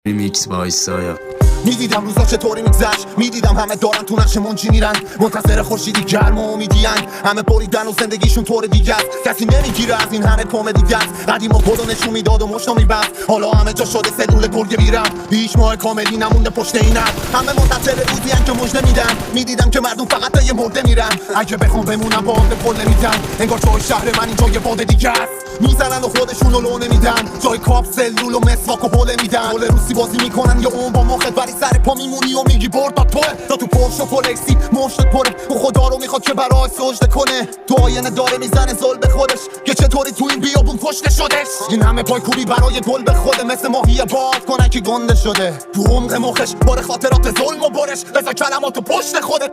ریمیکس با ایسایا. میدیدم روزا چطوری میگذشت، میدیدم همه دارن تو نقش منجی میرن، منتظر خورشیدی گرم و امیدین. همه بریدن و زندگیشون طور دیگه است، کسی نمیگیره از این همه کمدی است. قدیم و خودو نشون میداد و مشتو میبست، حالا همه جا شده سلول گرگه میرم. هیچ ماه کاملی نمونده پشت این همه منتظر روزی ان که مژده میدن. میدیدم که مردم فقط تا یه مرده میرن، اگه بخوام بمونم با آب پل نمیدن. انگار جای شهر من اینجا یه باد دیگه است. میزنن و خودشونو لو نمیدن، جای کاپ سلول و مسواک و پله میدن. گل روسی بازی میکنن یا اون با مخت ولی سر پا میمونی و میگی برد تا توه. تا تو پرش و فولکسی مشتت پره و خدا رو میخواد که برای سجده کنه. تو آینه داره میزنه زل به خودش که چطوری تو این بیابون کشته شدش. این همه پای کوبی برای گل به خوده، مثل ماهی باد کنه که گنده شده. تو عمق مخش بار خاطرات ظلم و برش، بذار کلماتو پشت خودت.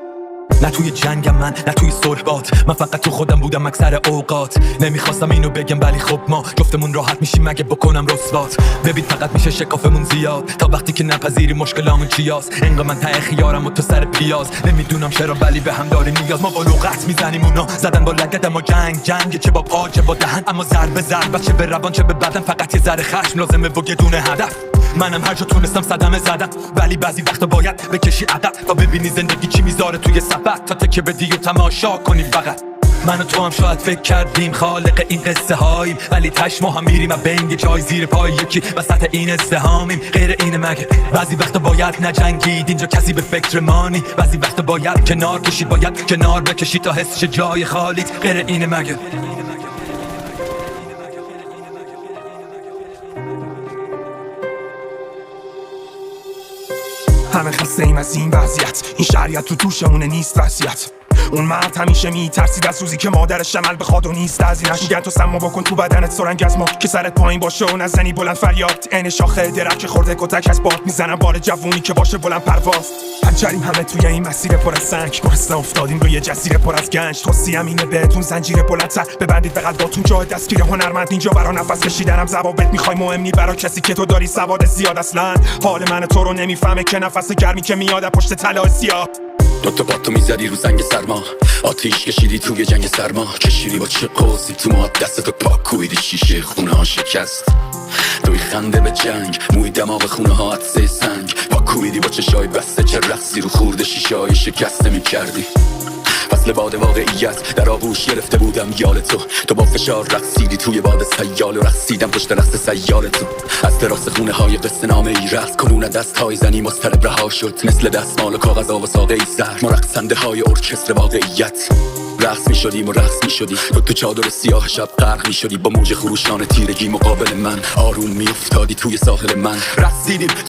نه توی جنگم من، نه توی صلحات، من فقط تو خودم بودم اکثر اوقات. نمیخواستم اینو بگم ولی خب ما جفتمون راحت میشیم مگه بکنم رسوات. ببین فقط میشه شکافمون زیاد تا وقتی که نپذیری مشکلامون چیاست. انگار من ته خیارم و تو سر پیاز، نمیدونم چرا ولی به هم داری نیاز. ما با لغت میزنیم اونا زدن با لگد، اما جنگ چه با پا چه با دهن، اما ضربه چه به روان چه به بدن. فقط یه ذره خشم لازمه و یه دونه هدف. منم هر جا تونستم صدمه زدم، ولی بعضی وقتا باید بکشی عقب تا ببینی زندگی چی میذاره توی سفر. تا تکه بدی و تماشا کنی فقط. من و تو هم شاید فکر کردیم خالق این قصه هاییم، ولی تش ما هم میریم و بین یه جای زیر پای یکی وسط این ازدهامیم. غیر اینه مگه؟ بعضی وقتا باید نجنگید اینجا کسی به فکر مانی، بعضی وقتا باید کنار کشید، باید کنار بکشید تا حس شه جای خالی. غیر اینه مگه؟ همه خسته ایم از این وضعیت، این شریعت تو توشمونه نیست وصیت. اون مرد همیشه میترسید از روزی که مادرش عمل بخواد و نیست هزینه‌اش. میگن تو سما بکن تو بدنت سرنگ از ما که سرت پایین باشه و نزنی بلند فریاد. عین شاخه درخت خورده کتک از باد میزنم بار جوونی که باشه بلند پرواز. پنچریم همه توی این مسیر پر از سنگ، گرسنه افتادیم روی جزیره پر از گنج. توصیه‌ام اینه بهتون زنجیر بلندتر ببندید به قلباتون، جای دستگیر هنرمند اینجا برا نفس کشیدنم ضوابط میخوای مهم نی برا کسی که تو داری سواد زیاد. اصلا حال من تو رو نمیفهمه که نفس گرمی که میاد پشت طلا سیاه. دوتا پاتو میزدی رو زنگ سرما، آتیش کشیدی توی جنگ سرما. کشیدی با چه قوسی تو ما دستتو پاک کویدی شیشه خونه ها شکست. توی خنده به جنگ موی دماغ خونه ها عطسه سنگ. پاک کویدی با چشای بسته چه رقصی رو خورده شیشه های شکسته میکردی. فصل باد واقعیت در آغوش گرفته بودم یال تو با فشار رقصیدی توی باد سیال و رقصیدم پشت رقص سیال تو. از تراس خونه های قصه نامه ای رقص کنون دست های زنی مضطرب رها شد، مثل دستمال و کاغذ و ساقه ای زهر. ما رقصنده های ارکستر واقعیت رقص میشدیم و رقص میشدی. تو چادر سیاه شب غرق میشدی با موج خروشان تیرگی مقابل من. آروم میافتادی توی ساحل من، رقصیدیم